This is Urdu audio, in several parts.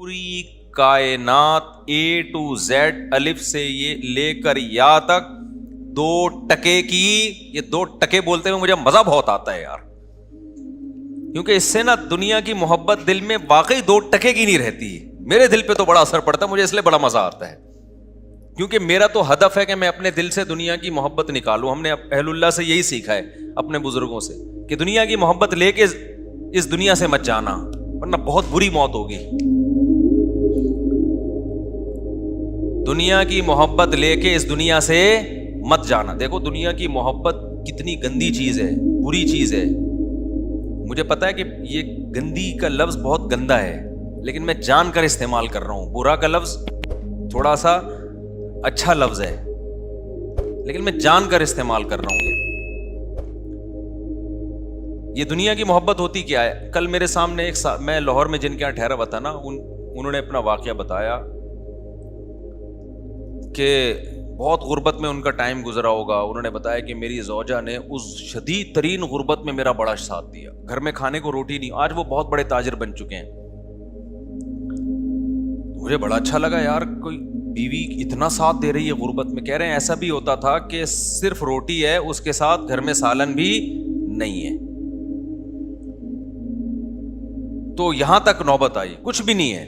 پوری کائنات اے ٹو زیڈ الف سے یہ لے کر یا تک 2 ٹکے کی، یہ 2 ٹکے بولتے ہوئے مجھے مزہ بہت آتا ہے یار، کیونکہ اس سے نا دنیا کی محبت دل میں واقعی 2 ٹکے کی نہیں رہتی. میرے دل پہ تو بڑا اثر پڑتا ہے، مجھے اس لیے بڑا مزہ آتا ہے، کیونکہ میرا تو ہدف ہے کہ میں اپنے دل سے دنیا کی محبت نکالوں. ہم نے اہل اللہ سے یہی سیکھا ہے، اپنے بزرگوں سے، کہ دنیا کی محبت لے کے اس دنیا سے مت جانا، ورنہ بہت بری موت ہوگی. دنیا کی محبت لے کے اس دنیا سے مت جانا. دیکھو دنیا کی محبت کتنی گندی چیز ہے، بری چیز ہے. مجھے پتا ہے کہ یہ گندی کا لفظ بہت گندا ہے، لیکن میں جان کر استعمال کر رہا ہوں. برا کا لفظ تھوڑا سا اچھا لفظ ہے، لیکن میں جان کر استعمال کر رہا ہوں. یہ دنیا کی محبت ہوتی کیا ہے؟ کل میرے سامنے میں لاہور میں جن کے یہاں ٹھہرا ہوا تھا نا، انہوں نے اپنا واقعہ بتایا کہ بہت غربت میں ان کا ٹائم گزرا ہوگا. انہوں نے بتایا کہ میری زوجہ نے اس شدید ترین غربت میں میرا بڑا ساتھ دیا، گھر میں کھانے کو روٹی نہیں. آج وہ بہت بڑے تاجر بن چکے ہیں. مجھے بڑا اچھا لگا یار، کوئی بیوی اتنا ساتھ دے رہی ہے غربت میں. کہہ رہے ہیں ایسا بھی ہوتا تھا کہ صرف روٹی ہے، اس کے ساتھ گھر میں سالن بھی نہیں ہے. تو یہاں تک نوبت آئی، کچھ بھی نہیں ہے،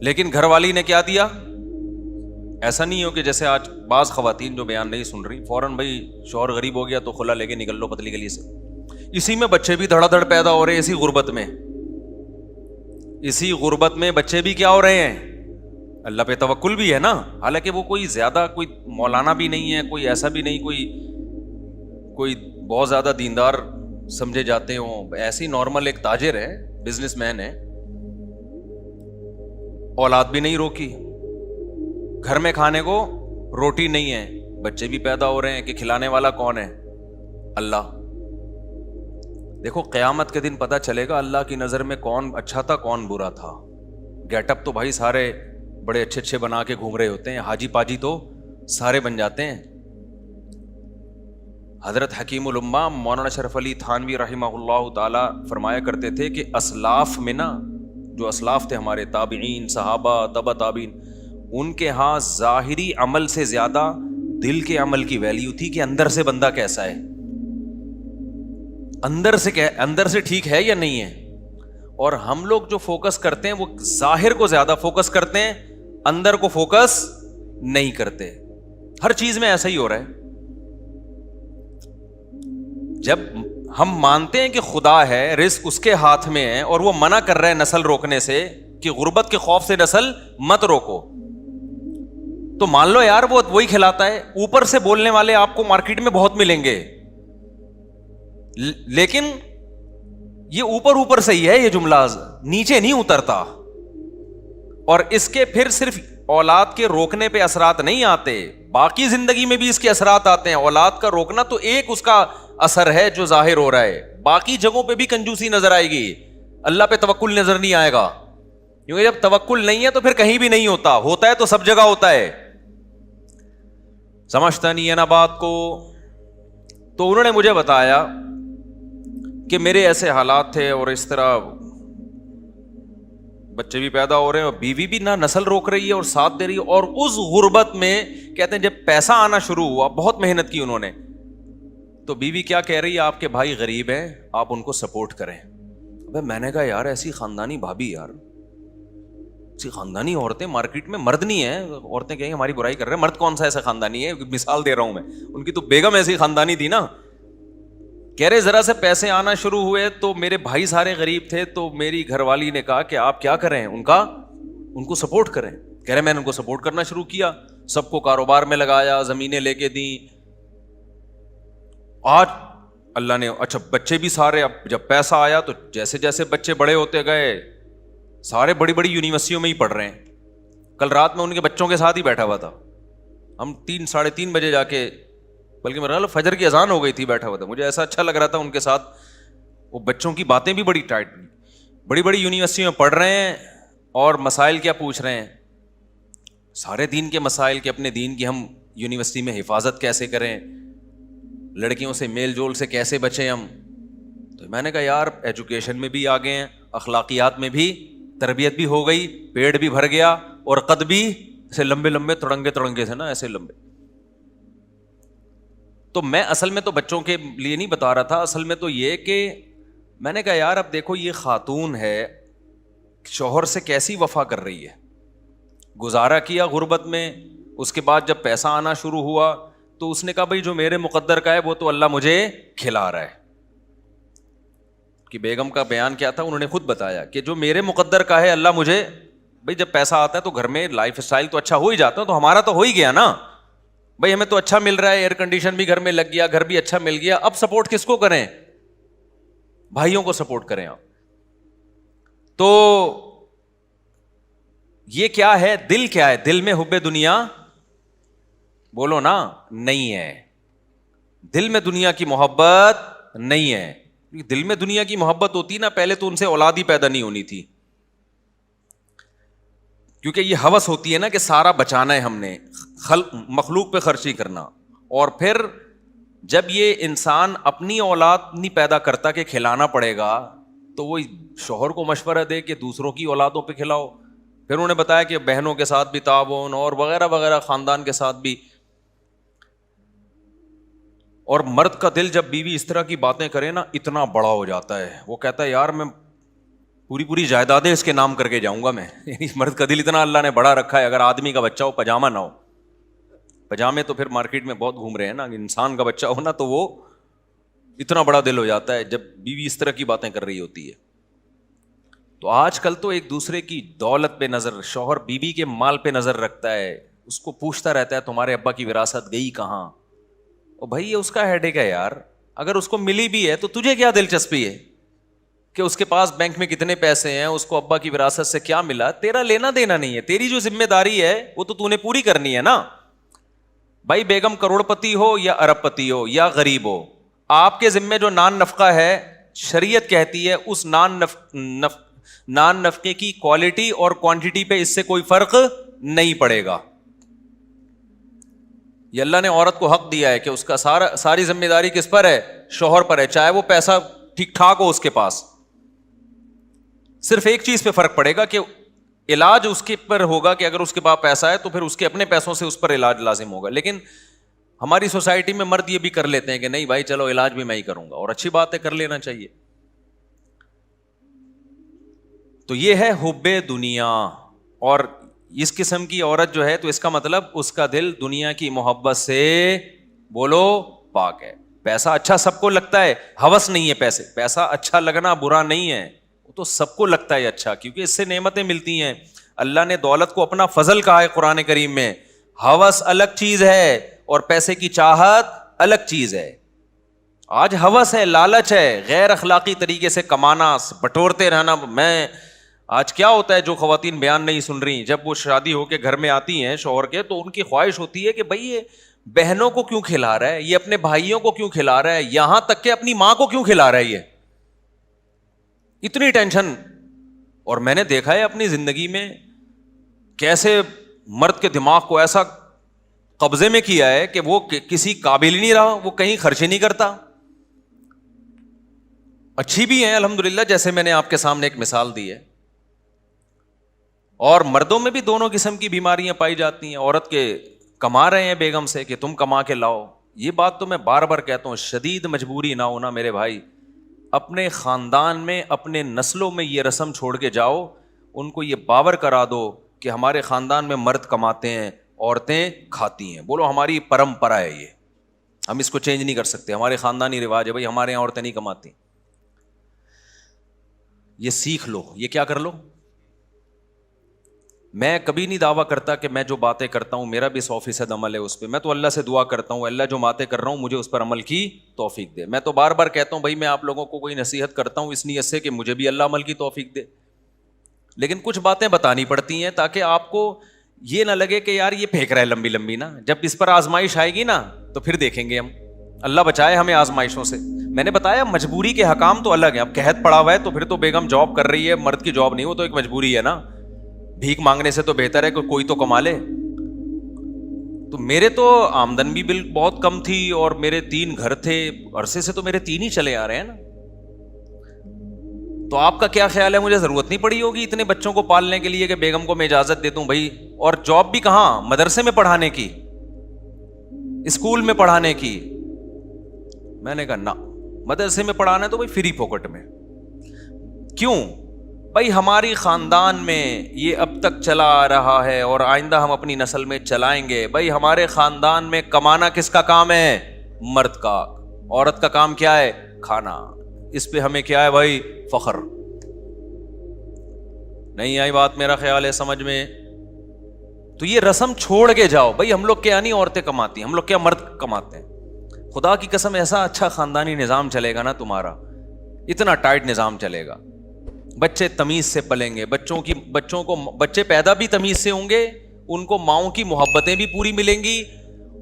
لیکن گھر والی نے کیا دیا. ایسا نہیں ہو کہ جیسے آج بعض خواتین جو بیان نہیں سن رہی، فوراً بھائی شوہر غریب ہو گیا تو خلا لے کے نکل لو پتلی گلی سے. اسی میں بچے بھی دھڑا دھڑ پیدا ہو رہے ہیں، اسی غربت میں بچے بھی کیا ہو رہے ہیں. اللہ پہ توکل بھی ہے نا، حالانکہ وہ کوئی زیادہ کوئی مولانا بھی نہیں ہے، کوئی ایسا بھی نہیں کوئی بہت زیادہ دیندار سمجھے جاتے ہوں. ایسی نارمل ایک تاجر ہے، بزنس مین ہے. اولاد بھی نہیں روکی، گھر میں کھانے کو روٹی نہیں ہے، بچے بھی پیدا ہو رہے ہیں. کہ کھلانے والا کون ہے؟ اللہ. دیکھو قیامت کے دن پتہ چلے گا اللہ کی نظر میں کون اچھا تھا کون برا تھا. گیٹ اپ تو بھائی سارے بڑے اچھے اچھے بنا کے گھوم رہے ہوتے ہیں، حاجی پاجی تو سارے بن جاتے ہیں. حضرت حکیم الامہ مولانا شرف علی تھانوی رحمہ اللہ تعالی فرمایا کرتے تھے کہ اسلاف میں نا، جو اسلاف تھے ہمارے تابعین، صحابہ، تبع تابعین، ان کے ہاں ظاہری عمل سے زیادہ دل کے عمل کی ویلیو تھی کہ اندر سے بندہ کیسا ہے، اندر سے ٹھیک ہے یا نہیں ہے. اور ہم لوگ جو فوکس کرتے ہیں وہ ظاہر کو زیادہ فوکس کرتے ہیں، اندر کو فوکس نہیں کرتے. ہر چیز میں ایسا ہی ہو رہا ہے. جب ہم مانتے ہیں کہ خدا ہے، رزق اس کے ہاتھ میں ہے، اور وہ منع کر رہا ہے نسل روکنے سے کہ غربت کے خوف سے نسل مت روکو، تو مان لو یار وہ وہی کھلاتا ہے. اوپر سے بولنے والے آپ کو مارکیٹ میں بہت ملیں گے، لیکن یہ اوپر سے ہی ہے، یہ جملہ نیچے نہیں اترتا. اور اس کے پھر صرف اولاد کے روکنے پہ اثرات نہیں آتے، باقی زندگی میں بھی اس کے اثرات آتے ہیں. اولاد کا روکنا تو ایک اس کا اثر ہے جو ظاہر ہو رہا ہے، باقی جگہوں پہ بھی کنجوسی نظر آئے گی، اللہ پہ توکل نظر نہیں آئے گا. کیونکہ جب توکل نہیں ہے تو پھر کہیں بھی نہیں ہوتا ہے تو سب جگہ ہوتا ہے. سمجھتا نہیں ہے نا بات کو. تو انہوں نے مجھے بتایا کہ میرے ایسے حالات تھے، اور اس طرح بچے بھی پیدا ہو رہے ہیں، اور بیوی بھی نہ نسل روک رہی ہے اور ساتھ دے رہی ہے. اور اس غربت میں کہتے ہیں جب پیسہ آنا شروع ہوا، بہت محنت کی انہوں نے، تو بیوی کیا کہہ رہی ہے، آپ کے بھائی غریب ہیں، آپ ان کو سپورٹ کریں. میں نے کہا یار ایسی خاندانی بھابھی، یار ایسی خاندانی عورتیں مارکیٹ میں، مرد نہیں ہے، عورتیں کہیں ہماری برائی کر رہے ہیں، مرد کون سا ایسا خاندانی ہے؟ مثال دے رہا ہوں میں، ان کی تو بیگم ایسی خاندانی تھی نا. کہہ رہے ذرا سے پیسے آنا شروع ہوئے تو میرے بھائی سارے غریب تھے، تو میری گھر والی نے کہا کہ آپ کیا کریں، ان کو سپورٹ کریں. کہہ رہے میں نے ان کو سپورٹ کرنا شروع کیا، سب کو کاروبار میں لگایا، زمینیں لے کے دیں. آج اللہ نے اچھا بچے بھی سارے، اب جب پیسہ آیا تو جیسے جیسے بچے بڑے ہوتے گئے، سارے بڑی بڑی یونیورسٹیوں میں ہی پڑھ رہے ہیں. کل رات میں ان کے بچوں کے ساتھ ہی بیٹھا ہوا تھا، ہم 3-3:30 بجے جا کے، بلکہ میرا خیال فجر کی اذان ہو گئی تھی، بیٹھا ہوا تھا. مجھے ایسا اچھا لگ رہا تھا ان کے ساتھ. وہ بچوں کی باتیں بھی بڑی ٹائٹ، بڑی بڑی یونیورسٹیوں میں پڑھ رہے ہیں، اور مسائل کیا پوچھ رہے ہیں؟ سارے دین کے مسائل، کہ اپنے دین کی ہم یونیورسٹی میں حفاظت کیسے کریں، لڑکیوں سے میل جول سے کیسے بچیں ہم. تو میں نے کہا یار ایجوکیشن میں بھی آگے ہیں، اخلاقیات میں بھی تربیت بھی ہو گئی, پیٹ بھی بھر گیا, اور قد بھی ایسے لمبے لمبے تڑنگے تھے نا, ایسے لمبے. تو میں اصل میں تو بچوں کے لیے نہیں بتا رہا تھا, اصل میں تو یہ کہ میں نے کہا یار اب دیکھو یہ خاتون ہے, شوہر سے کیسی وفا کر رہی ہے, گزارا کیا غربت میں, اس کے بعد جب پیسہ آنا شروع ہوا تو اس نے کہا بھائی جو میرے مقدر کا ہے وہ تو اللہ مجھے کھلا رہا ہے. کہ بیگم کا بیان کیا تھا, انہوں نے خود بتایا کہ جو میرے مقدر کا ہے اللہ مجھے, بھائی جب پیسہ آتا ہے تو گھر میں لائف اسٹائل تو اچھا ہو ہی جاتا ہے, تو ہمارا تو ہو ہی گیا نا بھائی, ہمیں تو اچھا مل رہا ہے, ایئر کنڈیشن بھی گھر میں لگ گیا, گھر بھی اچھا مل گیا. اب سپورٹ کس کو کریں؟ بھائیوں کو سپورٹ کریں آپ. تو یہ کیا ہے, دل کیا ہے, دل میں حب دنیا بولو نا نہیں ہے, دل میں دنیا کی محبت نہیں ہے. دل میں دنیا کی محبت ہوتی نا, پہلے تو ان سے اولاد ہی پیدا نہیں ہونی تھی, کیونکہ یہ ہوس ہوتی ہے نا کہ سارا بچانا ہے ہم نے, مخلوق پہ خرچی کرنا. اور پھر جب یہ انسان اپنی اولاد نہیں پیدا کرتا کہ کھلانا پڑے گا, تو وہ شوہر کو مشورہ دے کہ دوسروں کی اولادوں پہ کھلاؤ. پھر انہوں نے بتایا کہ بہنوں کے ساتھ بھی تعاون اور وغیرہ وغیرہ, خاندان کے ساتھ بھی. اور مرد کا دل جب بیوی اس طرح کی باتیں کرے نا اتنا بڑا ہو جاتا ہے, وہ کہتا ہے یار میں پوری جائیدادیں اس کے نام کر کے جاؤں گا میں. مرد کا دل اتنا اللہ نے بڑا رکھا ہے, اگر آدمی کا بچہ ہو پاجامہ نہ ہو, پاجامے تو پھر مارکیٹ میں بہت گھوم رہے ہیں نا, انسان کا بچہ ہو نا تو وہ اتنا بڑا دل ہو جاتا ہے جب بیوی اس طرح کی باتیں کر رہی ہوتی ہے. تو آج کل تو ایک دوسرے کی دولت پہ نظر, شوہر بیوی کے مال پہ نظر رکھتا ہے, اس کو پوچھتا رہتا ہے تمہارے ابا کی وراثت گئی کہاں. اور بھائی یہ اس کا ہیڈیک ہے یار, اگر اس کو ملی بھی ہے تو تجھے کیا دلچسپی ہے کہ اس کے پاس بینک میں کتنے پیسے ہیں, اس کو ابا کی وراثت سے کیا ملا, تیرا لینا دینا نہیں ہے. تیری جو ذمہ داری ہے وہ تو نے پوری کرنی ہے نا. بھائی بیگم کروڑ پتی ہو یا ارب پتی ہو یا غریب ہو, آپ کے ذمے جو نان نفقہ ہے, شریعت کہتی ہے اس نان نفقے کی کوالٹی اور کوانٹٹی پہ اس سے کوئی فرق نہیں پڑے گا. یہ اللہ نے عورت کو حق دیا ہے کہ اس کا ساری ذمہ داری کس پر ہے, شوہر پر ہے, چاہے وہ پیسہ ٹھیک ٹھاک ہو اس کے پاس. صرف ایک چیز پہ فرق پڑے گا کہ علاج اس کے پر ہوگا, کہ اگر اس کے پاس پیسہ ہے تو پھر اس کے اپنے پیسوں سے اس پر علاج لازم ہوگا. لیکن ہماری سوسائٹی میں مرد یہ بھی کر لیتے ہیں کہ نہیں بھائی چلو علاج بھی میں ہی کروں گا, اور اچھی بات ہے, کر لینا چاہیے. تو یہ ہے حب دنیا. اور اس قسم کی عورت جو ہے تو اس کا مطلب اس کا دل دنیا کی محبت سے بولو پاک ہے. پیسہ اچھا سب کو لگتا ہے, ہوس نہیں ہے پیسہ اچھا لگنا برا نہیں ہے, وہ تو سب کو لگتا ہے اچھا, کیونکہ اس سے نعمتیں ملتی ہیں. اللہ نے دولت کو اپنا فضل کہا ہے قرآن کریم میں. ہوس الگ چیز ہے اور پیسے کی چاہت الگ چیز ہے. آج ہوس ہے, لالچ ہے, غیر اخلاقی طریقے سے کمانا, بٹورتے رہنا. میں آج کیا ہوتا ہے, جو خواتین بیان نہیں سن رہی, جب وہ شادی ہو کے گھر میں آتی ہیں شوہر کے, تو ان کی خواہش ہوتی ہے کہ بھائی یہ بہنوں کو کیوں کھلا رہا ہے, یہ اپنے بھائیوں کو کیوں کھلا رہا ہے, یہاں تک کہ اپنی ماں کو کیوں کھلا رہا ہے, یہ اتنی ٹینشن. اور میں نے دیکھا ہے اپنی زندگی میں کیسے مرد کے دماغ کو ایسا قبضے میں کیا ہے کہ وہ کسی قابل ہی نہیں رہا, وہ کہیں خرچ ہی نہیں کرتا. اچھی بھی ہیں الحمدللہ, جیسے میں نے آپ کے سامنے ایک مثال دی ہے. اور مردوں میں بھی دونوں قسم کی بیماریاں پائی جاتی ہیں. عورت کے کما رہے ہیں بیگم سے کہ تم کما کے لاؤ. یہ بات تو میں بار بار کہتا ہوں, شدید مجبوری نہ ہونا میرے بھائی. اپنے خاندان میں اپنے نسلوں میں یہ رسم چھوڑ کے جاؤ, ان کو یہ باور کرا دو کہ ہمارے خاندان میں مرد کماتے ہیں عورتیں کھاتی ہیں. بولو ہماری پرمپرا ہے یہ, ہم اس کو چینج نہیں کر سکتے, ہمارے خاندانی رواج ہے بھائی, ہمارے یہاں عورتیں نہیں کماتی. یہ سیکھ لو, یہ کیا کر لو. میں کبھی نہیں دعویٰ کرتا کہ میں جو باتیں کرتا ہوں میرا بھی 100% عمل ہے اس پہ. میں تو اللہ سے دعا کرتا ہوں اللہ جو باتیں کر رہا ہوں مجھے اس پر عمل کی توفیق دے. میں تو بار بار کہتا ہوں بھائی میں آپ لوگوں کو کوئی نصیحت کرتا ہوں اس نیت سے کہ مجھے بھی اللہ عمل کی توفیق دے, لیکن کچھ باتیں بتانی پڑتی ہیں تاکہ آپ کو یہ نہ لگے کہ یار یہ پھینک رہا ہے لمبی لمبی نا. جب اس پر آزمائش آئے گی نا تو پھر دیکھیں گے ہم, اللہ بچائے ہمیں آزمائشوں سے. میں نے بتایا مجبوری کے حکام تو الگ ہیں. اب قحط پڑا ہوا ہے تو پھر تو بیگم جاب کر رہی ہے, مرد کی جاب نہیں, وہ تو ایک مجبوری ہے نا. بھیک مانگنے سے تو بہتر ہے کہ کوئی تو کما لے. تو میرے تو آمدن بھی بہت کم تھی اور میرے 3 گھر تھے, عرصے سے تو میرے 3 ہی چلے آ رہے ہیں نا. تو آپ کا کیا خیال ہے, مجھے ضرورت نہیں پڑی ہوگی اتنے بچوں کو پالنے کے لیے کہ بیگم کو میں اجازت دے دوں بھائی, اور جاب بھی کہاں, مدرسے میں پڑھانے کی, اسکول میں پڑھانے کی. میں نے کہا نہ, مدرسے میں پڑھانا ہے تو بھائی فری پوکٹ میں. کیوں بھائی, ہماری خاندان میں یہ اب تک چلا آ رہا ہے اور آئندہ ہم اپنی نسل میں چلائیں گے. بھائی ہمارے خاندان میں کمانا کس کا کام ہے؟ مرد کا. عورت کا کام کیا ہے؟ کھانا. اس پہ ہمیں کیا ہے بھائی؟ فخر. نہیں آئی بات میرا خیال ہے سمجھ میں؟ تو یہ رسم چھوڑ کے جاؤ بھائی. ہم لوگ کیا نہیں عورتیں کماتی, ہم لوگ کیا مرد کماتے ہیں. خدا کی قسم ایسا اچھا خاندانی نظام چلے گا نا تمہارا, اتنا ٹائٹ نظام چلے گا. بچے تمیز سے پلیں گے, بچوں کو بچے پیدا بھی تمیز سے ہوں گے, ان کو ماؤں کی محبتیں بھی پوری ملیں گی,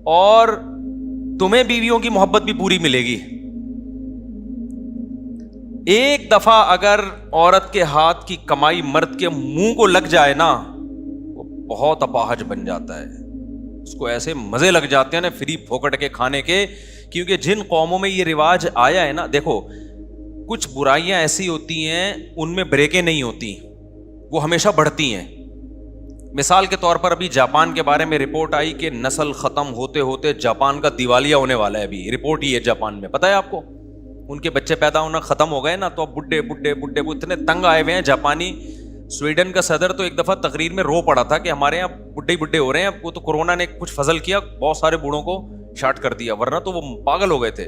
اور تمہیں بیویوں کی محبت بھی پوری ملے گی. ایک دفعہ اگر عورت کے ہاتھ کی کمائی مرد کے منہ کو لگ جائے نا, وہ بہت اپاہج بن جاتا ہے. اس کو ایسے مزے لگ جاتے ہیں نا فری پھوکٹ کے کھانے کے. کیونکہ جن قوموں میں یہ رواج آیا ہے نا, دیکھو کچھ برائیاں ایسی ہوتی ہیں ان میں بریکیں نہیں ہوتی, وہ ہمیشہ بڑھتی ہیں. مثال کے طور پر ابھی جاپان کے بارے میں رپورٹ آئی کہ نسل ختم ہوتے ہوتے جاپان کا دیوالیہ ہونے والا ہے. ابھی رپورٹ ہی ہے جاپان میں, پتہ ہے آپ کو, ان کے بچے پیدا ہونا ختم ہو گئے نا, تو اب بڈھے بڈھے بڈھے وہ اتنے تنگ آئے ہوئے ہیں جاپانی. سویڈن کا صدر تو ایک دفعہ تقریر میں رو پڑا تھا کہ ہمارے یہاں بڈھے بڈھے ہو رہے ہیں. وہ تو کورونا نے کچھ فضل کیا, بہت سارے بوڑھوں کو شارٹ کر دیا, ورنہ تو وہ پاگل ہو گئے تھے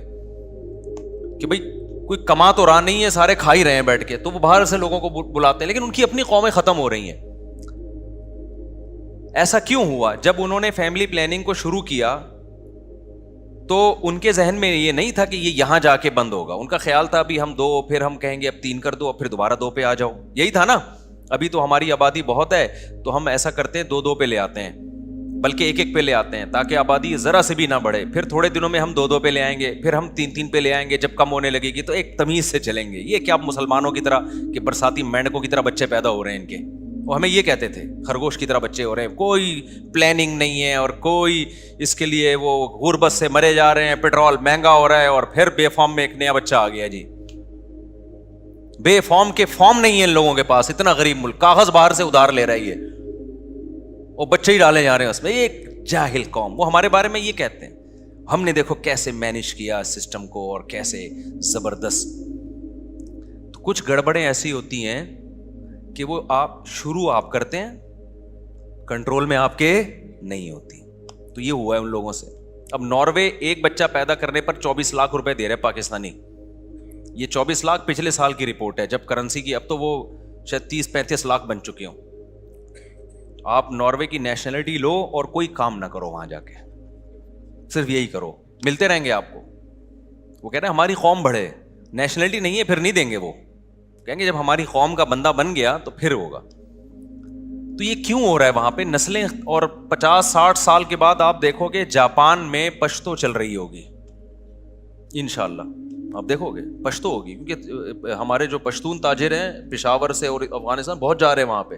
کہ بھائی کوئی کما تو رہا نہیں ہے, سارے کھا ہی رہے ہیں بیٹھ کے. تو وہ باہر سے لوگوں کو بلاتے ہیں, لیکن ان کی اپنی قومیں ختم ہو رہی ہیں. ایسا کیوں ہوا؟ جب انہوں نے فیملی پلاننگ کو شروع کیا تو ان کے ذہن میں یہ نہیں تھا کہ یہ یہاں جا کے بند ہوگا. ان کا خیال تھا ابھی ہم 2, پھر ہم کہیں گے اب 3 کر دو, پھر دوبارہ 2 پہ آ جاؤ. یہی تھا نا, ابھی تو ہماری آبادی بہت ہے تو ہم ایسا کرتے ہیں 2 پہ لے آتے ہیں, بلکہ 1 پہ لے آتے ہیں تاکہ آبادی ذرا سے بھی نہ بڑھے. پھر تھوڑے دنوں میں ہم 2 پہ لے آئیں گے, پھر ہم 3 پہ لے آئیں گے. جب کم ہونے لگے گی تو ایک تمیز سے چلیں گے. یہ کیا مسلمانوں کی طرح کہ برساتی مینڈکوں کی طرح بچے پیدا ہو رہے ہیں ان کے, وہ ہمیں یہ کہتے تھے خرگوش کی طرح بچے ہو رہے ہیں, کوئی پلاننگ نہیں ہے اور کوئی اس کے لیے, وہ غربت سے مرے جا رہے ہیں, پیٹرول مہنگا ہو رہا ہے, اور پھر بے فارم میں ایک نیا بچہ آ گیا. جی بے فارم کے فارم نہیں ہے ان لوگوں کے پاس, اتنا غریب ملک, کاغذ باہر سے ادھار لے رہا ہے یہ, اور بچے ہی ڈالے جا رہے ہیں اس میں. ایک جاہل قوم, وہ ہمارے بارے میں یہ کہتے ہیں. ہم نے دیکھو کیسے مینج کیا سسٹم کو, اور کیسے زبردست. تو کچھ گڑبڑیں ایسی ہوتی ہیں کہ وہ شروع آپ کرتے ہیں, کنٹرول میں آپ کے نہیں ہوتی. تو یہ ہوا ہے ان لوگوں سے. اب ناروے ایک بچہ پیدا کرنے پر 24 لاکھ روپے دے رہے پاکستانی. یہ 24 لاکھ پچھلے سال کی رپورٹ ہے جب کرنسی کی, اب تو وہ شاید 30-35 لاکھ بن چکے ہوں. آپ ناروے کی نیشنلٹی لو اور کوئی کام نہ کرو وہاں جا کے, صرف یہی کرو, ملتے رہیں گے آپ کو. وہ کہہ رہے ہیں ہماری قوم بڑھے, نیشنلٹی نہیں ہے پھر نہیں دیں گے. وہ کہیں گے جب ہماری قوم کا بندہ بن گیا تو پھر ہوگا. تو یہ کیوں ہو رہا ہے وہاں پہ نسلیں؟ اور 50-60 سال کے بعد آپ دیکھو گے جاپان میں پشتو چل رہی ہوگی انشاءاللہ. آپ دیکھو گے پشتو ہوگی, کیونکہ ہمارے جو پشتون تاجر ہیں پشاور سے اور افغانستان بہت جا رہے ہیں وہاں پہ.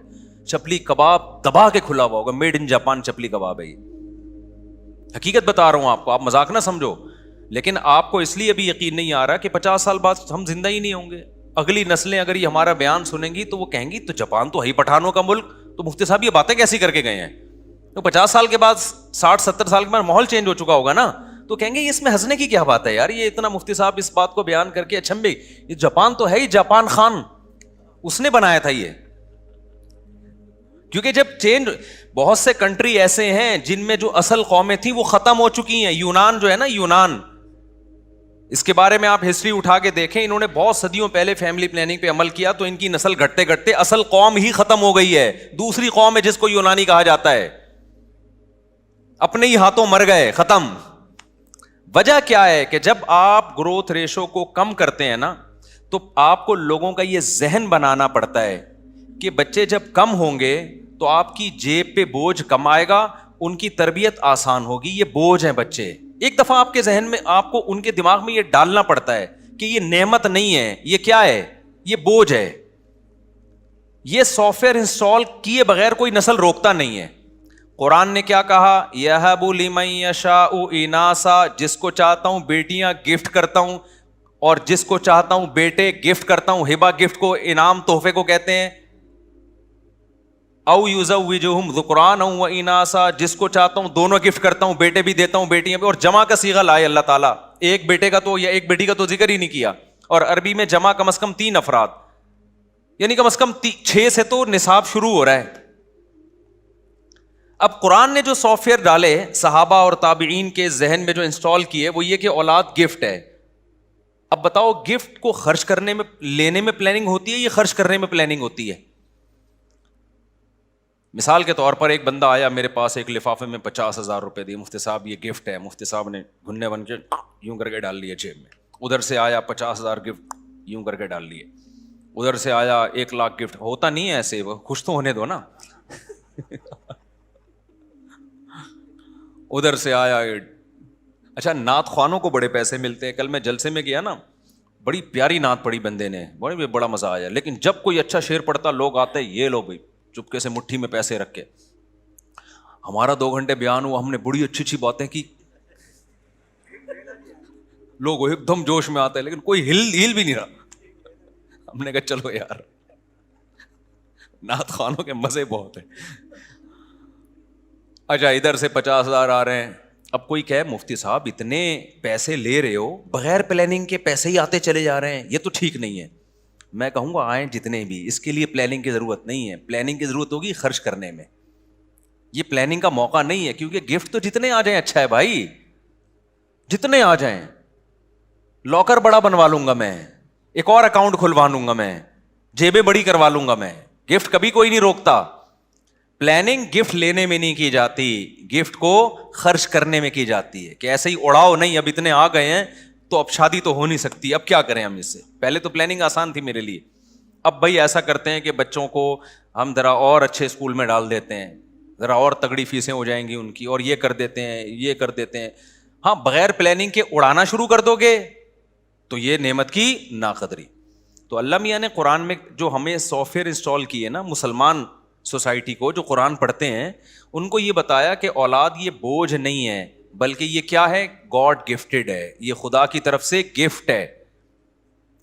چپلی کباب دبا کے کھلا ہوا ہوگا, میڈ ان جاپان چپلی کباب ہے یہ. حقیقت بتا رہا ہوں آپ کو, آپ مذاق نہ سمجھو. لیکن آپ کو اس لیے ابھی یقین نہیں آ رہا کہ 50 سال بعد ہم زندہ ہی نہیں ہوں گے. اگلی نسلیں اگر یہ ہمارا بیان سنیں گی تو وہ کہیں گی تو جاپان تو ہے ہی پٹھانوں کا ملک, تو مفتی صاحب یہ باتیں کیسی کر کے گئے ہیں. تو 50 سال کے بعد 60-70 سال کے بعد ماحول چینج ہو چکا ہوگا نا, تو کہیں گے اس میں ہنسنے کی کیا بات ہے یار, یہ اتنا مفتی صاحب اس بات کو بیان کر کے اچھا بھائی یہ جاپان تو ہے ہی, جاپان خان اس نے بنایا تھا یہ. کیونکہ جب چینج, بہت سے کنٹری ایسے ہیں جن میں جو اصل قومیں تھیں وہ ختم ہو چکی ہیں. یونان جو ہے نا, یونان, اس کے بارے میں آپ ہسٹری اٹھا کے دیکھیں, انہوں نے بہت صدیوں پہلے فیملی پلاننگ پہ عمل کیا تو ان کی نسل گھٹتے گھٹتے اصل قوم ہی ختم ہو گئی ہے. دوسری قوم ہے جس کو یونانی کہا جاتا ہے, اپنے ہی ہاتھوں مر گئے, ختم. وجہ کیا ہے کہ جب آپ گروتھ ریشو کو کم کرتے ہیں نا تو آپ کو لوگوں کا یہ ذہن بنانا پڑتا ہے کہ بچے جب کم ہوں گے تو آپ کی جیب پہ بوجھ کم آئے گا, ان کی تربیت آسان ہوگی. یہ بوجھ ہیں بچے. ایک دفعہ آپ کے ذہن میں, آپ کو ان کے دماغ میں یہ ڈالنا پڑتا ہے کہ یہ نعمت نہیں ہے, یہ کیا ہے, یہ بوجھ ہے. یہ سافٹ ویئر انسٹال کیے بغیر کوئی نسل روکتا نہیں ہے. قرآن نے کیا کہا, یَهَبُ لِمَن یَشَاءُ إِنَاثًا, جس کو چاہتا ہوں بیٹیاں گفٹ کرتا ہوں. اور جس کو چاہتا ہوں بیٹے گفٹ کرتا ہوں. ہبا گفٹ کو, انعام تحفے کو کہتے ہیں. او یزوجہم ذکرانا و اناسا, جس کو چاہتا ہوں دونوں گفٹ کرتا ہوں, بیٹے بھی دیتا ہوں بیٹیاں بھی. اور جمع کا صیغہ لائے اللہ تعالیٰ, ایک بیٹے کا تو یا ایک بیٹی کا تو ذکر ہی نہیں کیا. اور عربی میں جمع کم از کم 3 افراد, یعنی کم از کم 6 سے تو نصاب شروع ہو رہا ہے. اب قرآن نے جو سافٹ ویئر ڈالے صحابہ اور تابعین کے ذہن میں جو انسٹال کیے وہ یہ کہ اولاد گفٹ ہے. اب بتاؤ, گفٹ کو خرچ کرنے میں, لینے میں پلاننگ ہوتی ہے یا خرچ کرنے میں پلاننگ ہوتی ہے؟ مثال کے طور پر ایک بندہ آیا میرے پاس, ایک لفافے میں 50,000 روپے دیے, مفتی صاحب یہ گفٹ ہے. مفتی صاحب نے گھننے بن کے یوں کر کے ڈال لیے جیب میں. ادھر سے آیا 50,000 گفٹ یوں کر کے ڈال لیے. ادھر سے آیا 1,00,000 گفٹ. ہوتا نہیں ہے ایسے, خوش تو ہونے دو نا. ادھر سے آیا. اچھا, نعت خوانوں کو بڑے پیسے ملتے ہیں. کل میں جلسے میں گیا نا, بڑی پیاری نعت پڑھی بندے نے, بڑا مزہ آیا. لیکن جب کوئی اچھا شعر پڑھتا لوگ آتے, یہ لو بھائی, چپکے سے مٹھی میں پیسے رکھ کے. ہمارا 2 گھنٹے بیان ہوا, ہم نے بڑی اچھی اچھی باتیں کی, لوگ ایک دم جوش میں آتے ہیں, لیکن کوئی ہل بھی نہیں رہا. ہم نے کہا چلو یار, نعت خوانوں کے مزے بہت ہیں. اچھا, ادھر سے 50,000 آ رہے ہیں. اب کوئی کہے مفتی صاحب اتنے پیسے لے رہے ہو, بغیر پلاننگ کے پیسے ہی آتے چلے جا رہے ہیں, یہ تو ٹھیک نہیں ہے. میں کہوں گا آئیں جتنے بھی, اس کے لیے پلاننگ کی ضرورت نہیں ہے. پلاننگ کی ضرورت ہوگی خرچ کرنے میں. یہ پلاننگ کا موقع نہیں ہے, کیونکہ گفٹ تو جتنے آ جائیں اچھا ہے بھائی, جتنے آ جائیں. لاکر بڑا بنوا لوں گا میں, ایک اور اکاؤنٹ کھلوا لوں گا میں, جیبیں بڑی کروا لوں گا میں. گفٹ کبھی کوئی نہیں روکتا. پلاننگ گفٹ لینے میں نہیں کی جاتی, گفٹ کو خرچ کرنے میں کی جاتی ہے. کہ ایسے ہی اڑاؤ نہیں, اب اتنے آ گئے ہیں تو اب شادی تو ہو نہیں سکتی, اب کیا کریں ہم اس سے. پہلے تو پلاننگ آسان تھی میرے لیے. اب بھائی ایسا کرتے ہیں کہ بچوں کو ہم ذرا اور اچھے اسکول میں ڈال دیتے ہیں, ذرا اور تگڑی فیسیں ہو جائیں گی ان کی, اور یہ کر دیتے ہیں, یہ کر دیتے ہیں. ہاں, بغیر پلاننگ کے اڑانا شروع کر دو گے تو یہ نعمت کی ناقدری. تو اللہ میاں نے قرآن میں جو ہمیں سافٹ ویئر انسٹال کیے نا, مسلمان سوسائٹی کو جو قرآن پڑھتے ہیں, ان کو یہ بتایا کہ اولاد یہ بوجھ نہیں ہے, بلکہ یہ کیا ہے, گاڈ گفٹڈ ہے, یہ خدا کی طرف سے گفٹ ہے.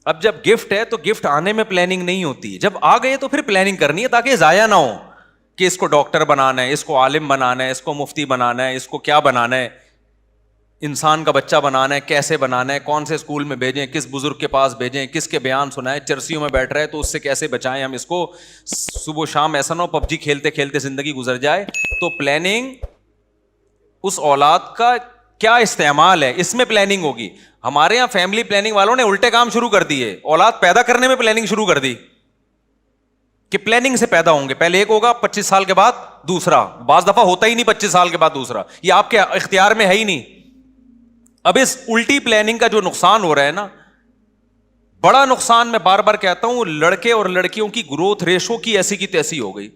اب جب گفٹ ہے تو گفٹ آنے میں پلاننگ نہیں ہوتی, جب آ گئے تو پھر پلاننگ کرنی ہے تاکہ ضائع نہ ہو. کہ اس کو ڈاکٹر بنانا ہے, اس کو عالم بنانا ہے, اس کو مفتی بنانا ہے, اس کو کیا بنانا ہے, انسان کا بچہ بنانا ہے, کیسے بنانا ہے, کون سے اسکول میں بھیجیں, کس بزرگ کے پاس بھیجیں, کس کے بیان سنائیں, چرسیوں میں بیٹھ رہے ہیں تو اس سے کیسے بچائیں ہم اس کو, صبح و شام ایسا نہ ہو PUBG کھیلتے کھیلتے زندگی گزر جائے. تو پلاننگ, اس اولاد کا کیا استعمال ہے, اس میں پلاننگ ہوگی. ہمارے یہاں فیملی پلاننگ والوں نے الٹے کام شروع کر دیے, اولاد پیدا کرنے میں پلاننگ شروع کر دی کہ پلاننگ سے پیدا ہوں گے, پہلے ایک ہوگا 25 سال کے بعد دوسرا, بعض دفعہ ہوتا ہی نہیں 25 سال کے بعد دوسرا, یہ آپ کے اختیار میں ہے ہی نہیں. اب اس الٹی پلاننگ کا جو نقصان ہو رہا ہے نا, بڑا نقصان, میں بار بار کہتا ہوں, لڑکے اور لڑکیوں کی گروتھ ریشو کی ایسی کی تیسی ہو گئی.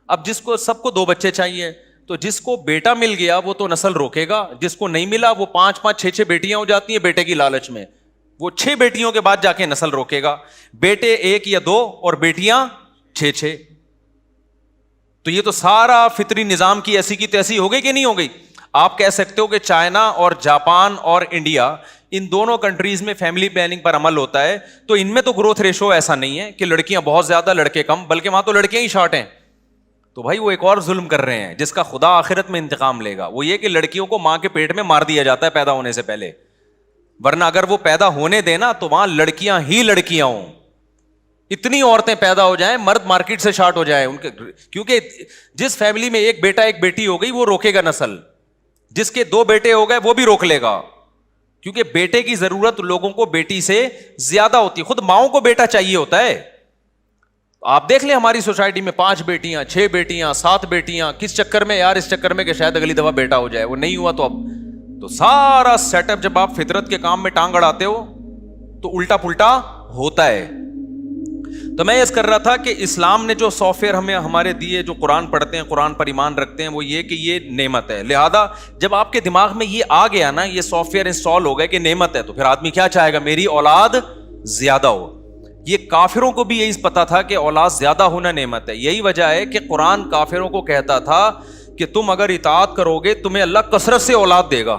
اب جس کو سب کو 2 بچے چاہیے, تو جس کو بیٹا مل گیا وہ تو نسل روکے گا, جس کو نہیں ملا وہ 5-5 6-6 بیٹیاں ہو جاتی ہیں بیٹے کی لالچ میں, وہ 6 بیٹیوں کے بعد جا کے نسل روکے گا. بیٹے 1 یا 2 اور بیٹیاں 6-6. تو یہ تو سارا فطری نظام کی ایسی کی تیسی ہو گئی کہ نہیں ہو گئی. آپ کہہ سکتے ہو کہ چائنا اور جاپان اور انڈیا, ان دونوں کنٹریز میں فیملی پلاننگ پر عمل ہوتا ہے, تو ان میں تو گروتھ ریشو ایسا نہیں ہے کہ لڑکیاں بہت زیادہ لڑکے کم, بلکہ وہاں تو لڑکیاں ہی شارٹ ہیں. تو بھائی وہ ایک اور ظلم کر رہے ہیں جس کا خدا آخرت میں انتقام لے گا. وہ یہ کہ لڑکیوں کو ماں کے پیٹ میں مار دیا جاتا ہے پیدا ہونے سے پہلے, ورنہ اگر وہ پیدا ہونے دینا تو وہاں لڑکیاں ہی لڑکیاں ہوں. اتنی عورتیں پیدا ہو جائیں, مرد مارکیٹ سے شارٹ ہو جائیں ان کے, کیونکہ جس فیملی میں ایک بیٹا ایک بیٹی ہو گئی وہ روکے گا نسل, جس کے 2 بیٹے ہو گئے وہ بھی روک لے گا, کیونکہ بیٹے کی ضرورت لوگوں کو بیٹی سے زیادہ ہوتی ہے. خود ماؤں کو بیٹا چاہیے ہوتا ہے. آپ دیکھ لیں ہماری سوسائٹی میں 5 بیٹیاں 6 بیٹیاں 7 بیٹیاں, کس چکر میں یار, اس چکر میں کہ شاید اگلی دفعہ بیٹا ہو جائے, وہ نہیں ہوا تو اب تو سارا سیٹ اپ, جب آپ فطرت کے کام میں ٹانگ اڑاتے ہو تو الٹا پلٹا ہوتا ہے. تو میں یہ کر رہا تھا کہ اسلام نے جو سافٹ ویئر ہمیں ہمارے دیے, جو قرآن پڑھتے ہیں, قرآن پر ایمان رکھتے ہیں, وہ یہ کہ یہ نعمت ہے. لہذا جب آپ کے دماغ میں یہ آ گیا نا, یہ سافٹ ویئر انسٹال ہو گیا کہ نعمت ہے, تو پھر آدمی کیا چاہے گا, میری اولاد زیادہ ہو. یہ کافروں کو بھی یہی پتا تھا کہ اولاد زیادہ ہونا نعمت ہے. یہی وجہ ہے کہ قرآن کافروں کو کہتا تھا کہ تم اگر اطاعت کرو گے تمہیں اللہ کثرت سے اولاد دے گا.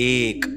1।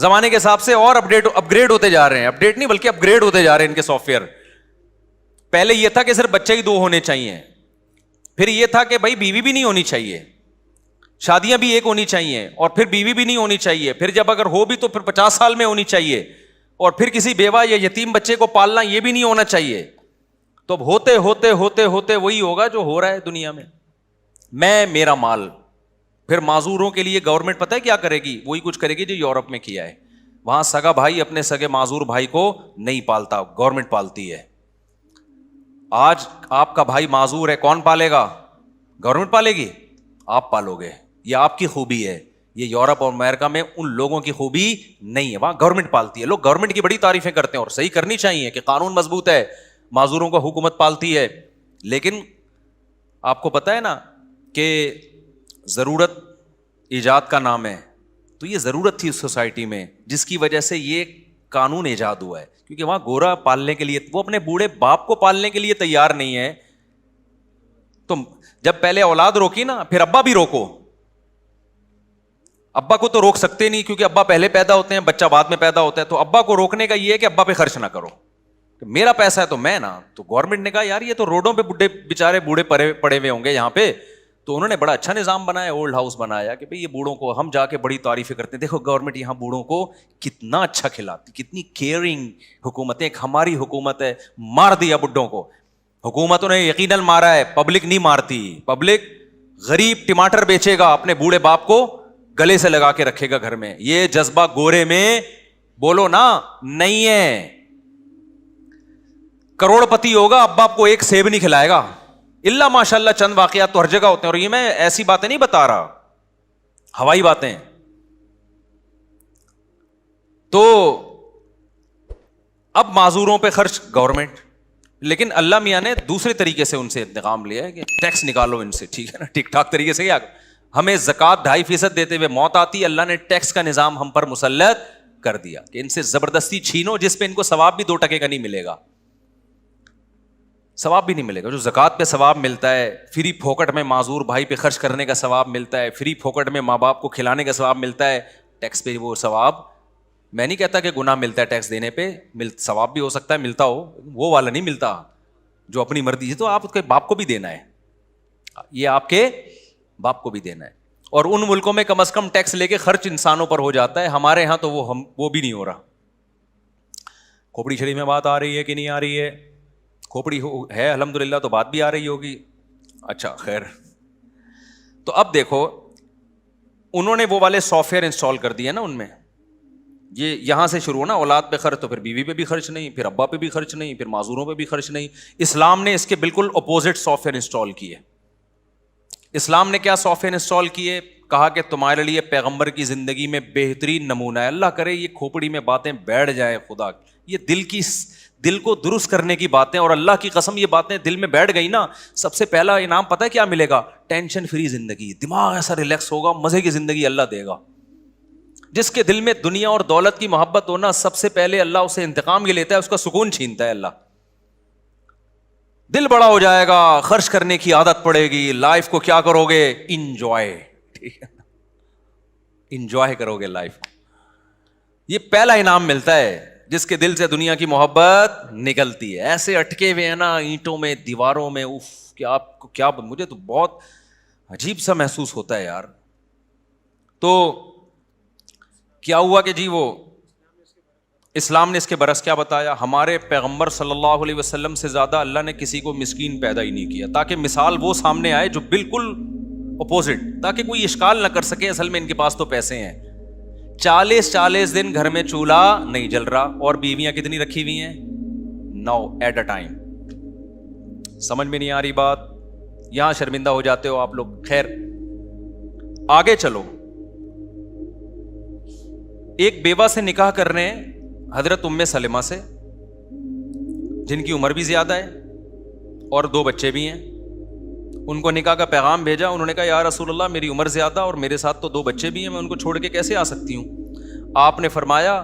زمانے کے حساب سے اور اپگریڈ ہوتے جا رہے ہیں, اپڈیٹ نہیں بلکہ اپگریڈ ہوتے جا رہے ہیں ان کے سافٹ ویئر. پہلے یہ تھا کہ صرف بچے ہی 2 ہونے چاہیے, پھر یہ تھا کہ بھائی بیوی بھی نہیں ہونی چاہیے, شادیاں بھی 1 ہونی چاہیے, اور پھر بیوی بھی نہیں ہونی چاہیے, پھر جب اگر ہو بھی تو پھر 50 سال میں ہونی چاہیے, اور پھر کسی بیوہ یا یتیم بچے کو پالنا یہ بھی نہیں ہونا چاہیے. تو اب ہوتے ہوتے ہوتے ہوتے وہی ہوگا جو ہو رہا ہے دنیا میں, میں میرا مال. پھر معذوروں کے لیے گورنمنٹ پتہ ہے کیا کرے گی؟ وہی کچھ کرے گی جو یورپ میں کیا ہے. وہاں سگا بھائی اپنے سگے معذور بھائی کو نہیں پالتا, گورنمنٹ پالتی ہے. آج آپ کا بھائی معذور ہے, کون پالے گا؟ گورنمنٹ پالے گی, آپ پالو گے. یہ آپ کی خوبی ہے. یہ یورپ اور امریکہ میں ان لوگوں کی خوبی نہیں ہے, وہاں گورنمنٹ پالتی ہے. لوگ گورنمنٹ کی بڑی تعریفیں کرتے ہیں, اور صحیح کرنی چاہیے کہ قانون مضبوط ہے, معذوروں کو حکومت پالتی ہے. لیکن آپ کو پتہ ہے نا کہ ضرورت ایجاد کا نام ہے, تو یہ ضرورت تھی اس سوسائٹی میں جس کی وجہ سے یہ قانون ایجاد ہوا ہے. کیونکہ وہاں گورا پالنے کے لیے, وہ اپنے بوڑھے باپ کو پالنے کے لیے تیار نہیں ہے. تو جب پہلے اولاد روکی نا, پھر ابا بھی روکو. ابا کو تو روک سکتے نہیں کیونکہ ابا پہلے پیدا ہوتے ہیں, بچہ بعد میں پیدا ہوتا ہے. تو ابا کو روکنے کا یہ ہے کہ ابا پہ خرچ نہ کرو, میرا پیسہ ہے تو میں نا. تو گورنمنٹ نے کہا یار یہ تو روڈوں پہ بےچارے بوڑھے پڑے ہوئے ہوں گے یہاں پہ, تو انہوں نے بڑا اچھا نظام بنایا, اولڈ ہاؤس بنایا کہ بھئی یہ بوڑھوں کو, ہم جا کے بڑی تعریفیں کرتے ہیں, دیکھو گورنمنٹ یہاں بوڑھوں کو کتنا اچھا کھلاتی, کتنی کیئرنگ حکومت ہے. ایک ہماری حکومت ہے, مار دیا بڈھوں کو. حکومتوں نے یقیناً مارا ہے, پبلک نہیں مارتی. پبلک غریب ٹماٹر بیچے گا, اپنے بوڑھے باپ کو گلے سے لگا کے رکھے گا گھر میں. یہ جذبہ گورے میں بولو نا نہیں ہے. کروڑ پتی ہوگا, اب باپ کو ایک سیب نہیں کھلائے گا, اللہ ماشاء اللہ چند واقعات تو ہر جگہ ہوتے ہیں. اور یہ میں ایسی باتیں نہیں بتا رہا, ہوائی باتیں. تو اب معذوروں پہ خرچ گورنمنٹ, لیکن اللہ میاں نے دوسرے طریقے سے ان سے انتقام لیا ہے کہ ٹیکس نکالو ان سے, ٹھیک ہے نا, ٹھیک ٹھاک طریقے سے. کیا ہمیں زکوٰۃ 2.5% دیتے ہوئے موت آتی, اللہ نے ٹیکس کا نظام ہم پر مسلط کر دیا کہ ان سے زبردستی چھینو, جس پہ ان کو ثواب بھی 2 ٹکے کا نہیں ملے گا, ثواب بھی نہیں ملے گا. جو زکوٰۃ پہ ثواب ملتا ہے, فری پھوکٹ میں معذور بھائی پہ خرچ کرنے کا ثواب ملتا ہے, فری پھوکٹ میں ماں باپ کو کھلانے کا ثواب ملتا ہے, ٹیکس پہ وہ ثواب, میں نہیں کہتا کہ گناہ ملتا ہے ٹیکس دینے پہ, ثواب بھی ہو سکتا ہے ملتا ہو, وہ والا نہیں ملتا جو اپنی مرضی سے. تو آپ اس کے باپ کو بھی دینا ہے, یہ آپ کے باپ کو بھی دینا ہے. اور ان ملکوں میں کم از کم ٹیکس لے کے خرچ انسانوں پر ہو جاتا ہے, ہمارے ہاں تو وہ بھی نہیں ہو رہا. کھوپڑی شریف میں بات آ رہی ہے کہ نہیں آ رہی ہے؟ کھوپڑی ہے الحمدللہ, تو بات بھی آ رہی ہوگی. اچھا خیر. تو اب دیکھو انہوں نے وہ والے سافٹ ویئر انسٹال کر دیے نا ان میں, یہ یہاں سے شروع ہونا, اولاد پہ خرچ, تو پھر بیوی پہ بھی خرچ نہیں, پھر ابا پہ بھی خرچ نہیں, پھر معذوروں پہ بھی خرچ نہیں. اسلام نے اس کے بالکل اپوزٹ سافٹ ویئر انسٹال کیے. اسلام نے کیا سافٹ ویئر انسٹال کیے؟ کہا کہ تمہارے لیے پیغمبر کی زندگی میں بہترین نمونہ ہے. اللہ کرے یہ کھوپڑی میں باتیں بیٹھ جائیں, خدا یہ دل کو درست کرنے کی باتیں, اور اللہ کی قسم یہ باتیں دل میں بیٹھ گئی نا, سب سے پہلا انعام پتہ ہے کیا ملے گا؟ ٹینشن فری زندگی, دماغ ایسا ریلیکس ہوگا, مزے کی زندگی اللہ دے گا. جس کے دل میں دنیا اور دولت کی محبت ہونا, سب سے پہلے اللہ اسے انتقام یہ لیتا ہے, اس کا سکون چھینتا ہے اللہ. دل بڑا ہو جائے گا, خرچ کرنے کی عادت پڑے گی, لائف کو کیا کرو گے؟ انجوائے, ٹھیک ہے, انجوائے کرو گے لائف کو. یہ پہلا انعام ملتا ہے جس کے دل سے دنیا کی محبت نکلتی ہے. ایسے اٹکے ہوئے ہیں نا اینٹوں میں, دیواروں میں, اف کیا آپ کو کیا, مجھے تو بہت عجیب سا محسوس ہوتا ہے یار. تو کیا ہوا کہ جی وہ اسلام نے اس کے برعکس کیا بتایا؟ ہمارے پیغمبر صلی اللہ علیہ وسلم سے زیادہ اللہ نے کسی کو مسکین پیدا ہی نہیں کیا, تاکہ مثال وہ سامنے آئے جو بالکل اپوزٹ, تاکہ کوئی اشکال نہ کر سکے اصل میں ان کے پاس تو پیسے ہیں. 40 دن گھر میں چولہا نہیں جل رہا, اور بیویاں کتنی رکھی ہوئی ہیں؟ 9 ایٹ اے ٹائم. سمجھ میں نہیں آ رہی بات؟ یہاں شرمندہ ہو جاتے ہو آپ لوگ. خیر آگے چلو. ایک بیوہ سے نکاح کر رہے ہیں حضرت ام سلمہ سے, جن کی عمر بھی زیادہ ہے اور 2 بچے بھی ہیں. ان کو نکاح کا پیغام بھیجا, انہوں نے کہا یا رسول اللہ میری عمر زیادہ اور میرے ساتھ تو 2 بچے بھی ہیں, میں ان کو چھوڑ کے کیسے آ سکتی ہوں؟ آپ نے فرمایا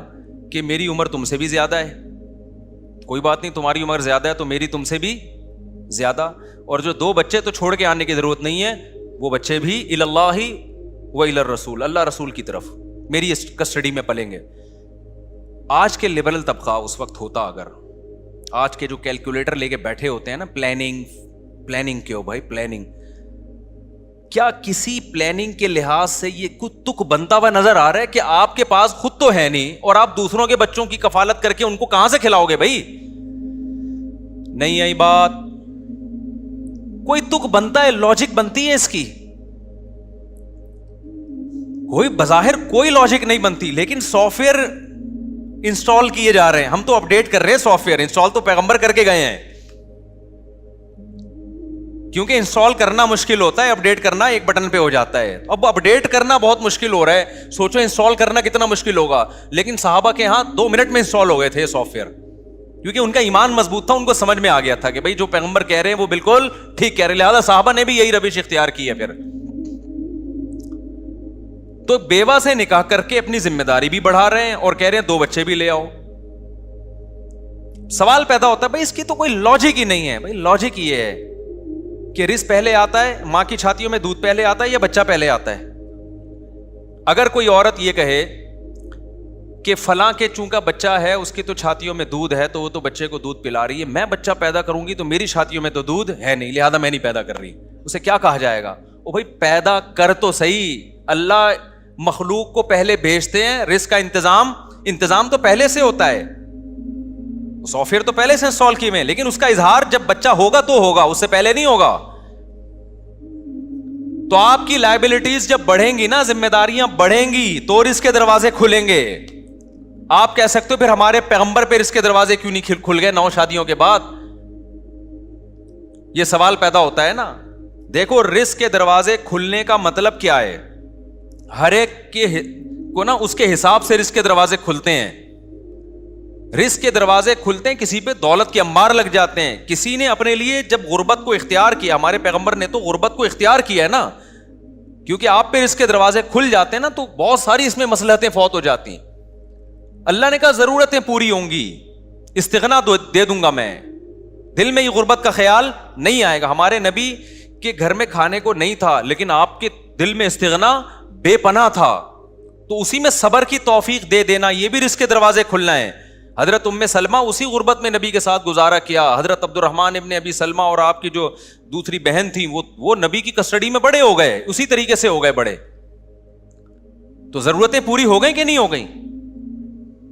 کہ میری عمر تم سے بھی زیادہ ہے, کوئی بات نہیں, تمہاری عمر زیادہ ہے تو میری تم سے بھی زیادہ, اور جو 2 بچے تو چھوڑ کے آنے کی ضرورت نہیں ہے, وہ بچے بھی الی اللہ و الی الرسول, اللہ رسول کی طرف میری کسٹڈی میں پلیں گے. آج کے لبرل طبقہ اس وقت ہوتا اگر آج کے جو کیلکولیٹر لے کے بیٹھے ہوتے ہیں نا, پلاننگ کیوں بھائی پلاننگ, کیا کسی پلاننگ کے لحاظ سے یہ کچھ تک بنتا ہوا نظر آ رہا ہے کہ آپ کے پاس خود تو ہے نہیں اور آپ دوسروں کے بچوں کی کفالت کر کے ان کو کہاں سے کھلاؤ گے بھائی؟ نہیں آئی بات. کوئی تک بنتا ہے, لاجک بنتی ہے اس کی؟ کوئی بظاہر کوئی لاجک نہیں بنتی, لیکن سافٹ ویئر انسٹال کیے جا رہے ہیں. ہم تو اپڈیٹ کر رہے ہیں, سافٹ ویئر انسٹال تو پیغمبر کر کے گئے ہیں, کیونکہ انسٹال کرنا مشکل ہوتا ہے, اپڈیٹ کرنا ایک بٹن پہ ہو جاتا ہے. اب اپڈیٹ کرنا بہت مشکل ہو رہا ہے, سوچو انسٹال کرنا کتنا مشکل ہوگا. لیکن صحابہ کے ہاں 2 منٹ میں انسٹال ہو گئے تھے سافٹ ویئر, کیونکہ ان کا ایمان مضبوط تھا, ان کو سمجھ میں آ گیا تھا کہ بھائی جو پیغمبر کہہ رہے ہیں وہ بالکل ٹھیک کہہ رہے ہیں. لہٰذا صحابہ نے بھی یہی روش اختیار کی ہے. پھر تو بیوہ سے نکاح کر کے اپنی ذمہ داری بھی بڑھا رہے ہیں اور کہہ رہے ہیں 2 بچے بھی لے آؤ. سوال پیدا ہوتا ہے بھائی اس کی تو کوئی لاجک ہی نہیں ہے. بھائی لاجک یہ ہے کہ رزق پہلے آتا ہے, ماں کی چھاتیوں میں دودھ پہلے آتا ہے یا بچہ پہلے آتا ہے؟ اگر کوئی عورت یہ کہے کہ فلاں کے چونکہ بچہ ہے اس کی تو چھاتیوں میں دودھ ہے تو وہ تو بچے کو دودھ پلا رہی ہے, میں بچہ پیدا کروں گی تو میری چھاتیوں میں تو دودھ ہے نہیں لہذا میں نہیں پیدا کر رہی, اسے کیا کہا جائے گا؟ او بھائی پیدا کر تو صحیح. اللہ مخلوق کو پہلے بھیجتے ہیں, رزق کا انتظام تو پہلے سے ہوتا ہے, سافٹ ویئر تو پہلے سے انسٹال کیے ہوئے ہیں, لیکن اس کا اظہار جب بچہ ہوگا تو ہوگا, اس سے پہلے نہیں ہوگا. تو آپ کی لائبلٹیز جب بڑھیں گی نا, ذمہ داریاں بڑھیں گی تو رزق کے دروازے کھلیں گے. آپ کہہ سکتے ہو پھر ہمارے پیغمبر پہ رزق کے دروازے کیوں نہیں کھل گئے 9 شادیوں کے بعد؟ یہ سوال پیدا ہوتا ہے نا. دیکھو رزق کے دروازے کھلنے کا مطلب کیا ہے؟ ہر ایک کو نا اس کے حساب سے رزق کے دروازے کھلتے ہیں. رزق کے دروازے کھلتے ہیں, کسی پہ دولت کے انبار لگ جاتے ہیں. کسی نے اپنے لیے جب غربت کو اختیار کیا, ہمارے پیغمبر نے تو غربت کو اختیار کیا ہے نا, کیونکہ آپ پہ رزق کے دروازے کھل جاتے ہیں نا تو بہت ساری اس میں مصلحتیں فوت ہو جاتی ہیں. اللہ نے کہا ضرورتیں پوری ہوں گی, استغنا دے دوں گا میں, دل میں یہ غربت کا خیال نہیں آئے گا. ہمارے نبی کے گھر میں کھانے کو نہیں تھا لیکن آپ کے دل میں استغنا بے پناہ تھا, تو اسی میں صبر کی توفیق دے دینا, یہ بھی رزق کے دروازے کھلنا ہے. حضرت ام سلمہ اسی غربت میں نبی کے ساتھ گزارا کیا. حضرت عبد الرحمن ابن ابی سلمہ اور آپ کی جو دوسری بہن تھی وہ نبی کی کسٹڈی میں بڑے ہو گئے, اسی طریقے سے ہو گئے بڑے. تو ضرورتیں پوری ہو گئیں کہ نہیں ہو گئیں؟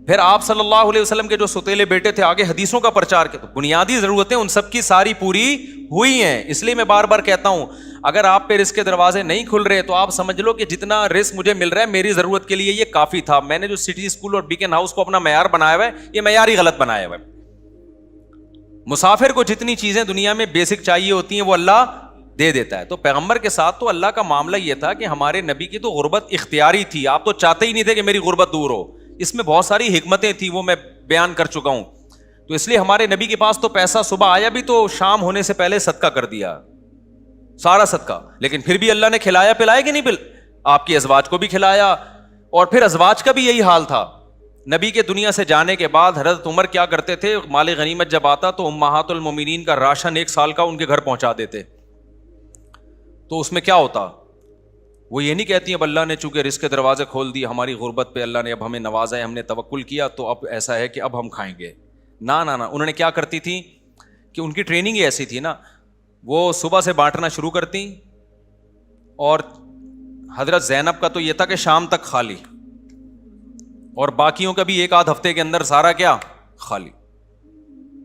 پھر آپ صلی اللہ علیہ وسلم کے جو ستیلے بیٹے تھے, آگے حدیثوں کا پرچار کیا, تو بنیادی ضرورتیں ان سب کی ساری پوری ہوئی ہیں. اس لیے میں بار بار کہتا ہوں اگر آپ پہ رزق کے دروازے نہیں کھل رہے تو آپ سمجھ لو کہ جتنا رزق مجھے مل رہا ہے میری ضرورت کے لیے یہ کافی تھا. میں نے جو سٹی اسکول اور بیکن ہاؤس کو اپنا معیار بنایا ہوا ہے, یہ معیار ہی غلط بنایا ہوا ہے. مسافر کو جتنی چیزیں دنیا میں بیسک چاہیے ہوتی ہیں وہ اللہ دے دیتا ہے. تو پیغمبر کے ساتھ تو اللہ کا معاملہ یہ تھا کہ ہمارے نبی کی تو غربت اختیاری تھی, آپ تو چاہتے ہی نہیں تھے کہ میری غربت دور ہو. اس میں بہت ساری حکمتیں تھیں, وہ میں بیان کر چکا ہوں. تو اس لیے ہمارے نبی کے پاس تو پیسہ صبح آیا بھی تو شام ہونے سے پہلے صدقہ کر دیا, سارا صدقہ. لیکن پھر بھی اللہ نے کھلایا پلایا کہ نہیں, آپ کی ازواج کو بھی کھلایا. اور پھر ازواج کا بھی یہی حال تھا. نبی کے دنیا سے جانے کے بعد حضرت عمر کیا کرتے تھے, مال غنیمت جب آتا تو امہات المومنین کا راشن 1 سال کا ان کے گھر پہنچا دیتے. تو اس میں کیا ہوتا, وہ یہ نہیں کہتی اب اللہ نے چونکہ رزق کے دروازے کھول دی, ہماری غربت پہ اللہ نے اب ہمیں نوازا ہے, ہم نے توکل کیا تو اب ایسا ہے کہ اب ہم کھائیں گے. نہ انہوں نے کیا کرتی تھی کہ ان کی ٹریننگ ہی ایسی تھی نا, وہ صبح سے بانٹنا شروع کرتی اور حضرت زینب کا تو یہ تھا کہ شام تک خالی, اور باقیوں کا بھی 1 آدھ ہفتے کے اندر سارا کیا خالی.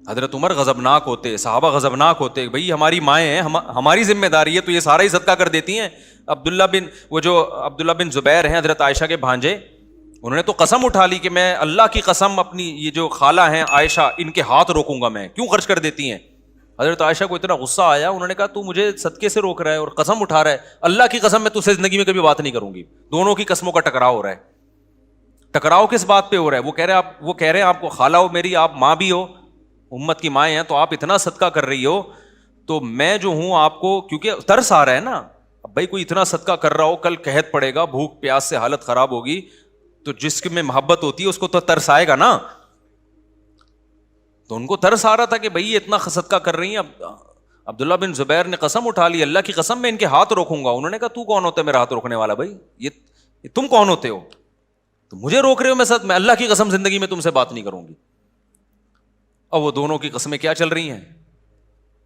حضرت عمر غضبناک ہوتے, صحابہ غضبناک ہوتے, بھئی ہماری مائیں ہیں, ہماری ذمہ داری ہے, تو یہ سارا ہی صدقہ کر دیتی ہیں. عبداللہ بن زبیر ہیں حضرت عائشہ کے بھانجے, انہوں نے تو قسم اٹھا لی کہ میں اللہ کی قسم اپنی یہ جو خالہ ہیں عائشہ ان کے ہاتھ روکوں گا, میں کیوں خرچ کر دیتی ہیں. حضرت عائشہ کو اتنا غصہ آیا, انہوں نے کہا تو مجھے صدقے سے روک رہا ہے اور قسم اٹھا رہا ہے, اللہ کی قسم میں تجھ سے زندگی میں کبھی بات نہیں کروں گی. دونوں کی قسموں کا ٹکراؤ ہو رہا ہے. ٹکراؤ کس بات پہ ہو رہا ہے؟ وہ کہہ رہے ہیں آپ کو خالہ ہو میری, آپ ماں بھی ہو, امت کی مائیں ہیں, تو آپ اتنا صدقہ کر رہی ہو تو میں جو ہوں آپ کو, کیونکہ ترس آ رہا ہے نا, اب بھائی کوئی اتنا صدقہ کر رہا ہو, کل قحط پڑے گا, بھوک پیاس سے حالت خراب ہوگی, تو جس میں محبت ہوتی ہے اس کو تو ترس آئے گا نا. تو ان کو ترس آ رہا تھا کہ بھائی اتنا صدقہ کر رہی ہیں. عبداللہ بن زبیر نے قسم اٹھا لی, اللہ کی قسم میں ان کے ہاتھ روکوں گا. انہوں نے کہا تو کون ہوتا ہے میرا ہاتھ روکنے والا, بھائی یہ تم کون ہوتے ہو؟ تو مجھے روک رہے ہو میں اللہ کی قسم زندگی میں تم سے بات نہیں کروں گی. اب وہ دونوں کی قسمیں کیا چل رہی ہیں.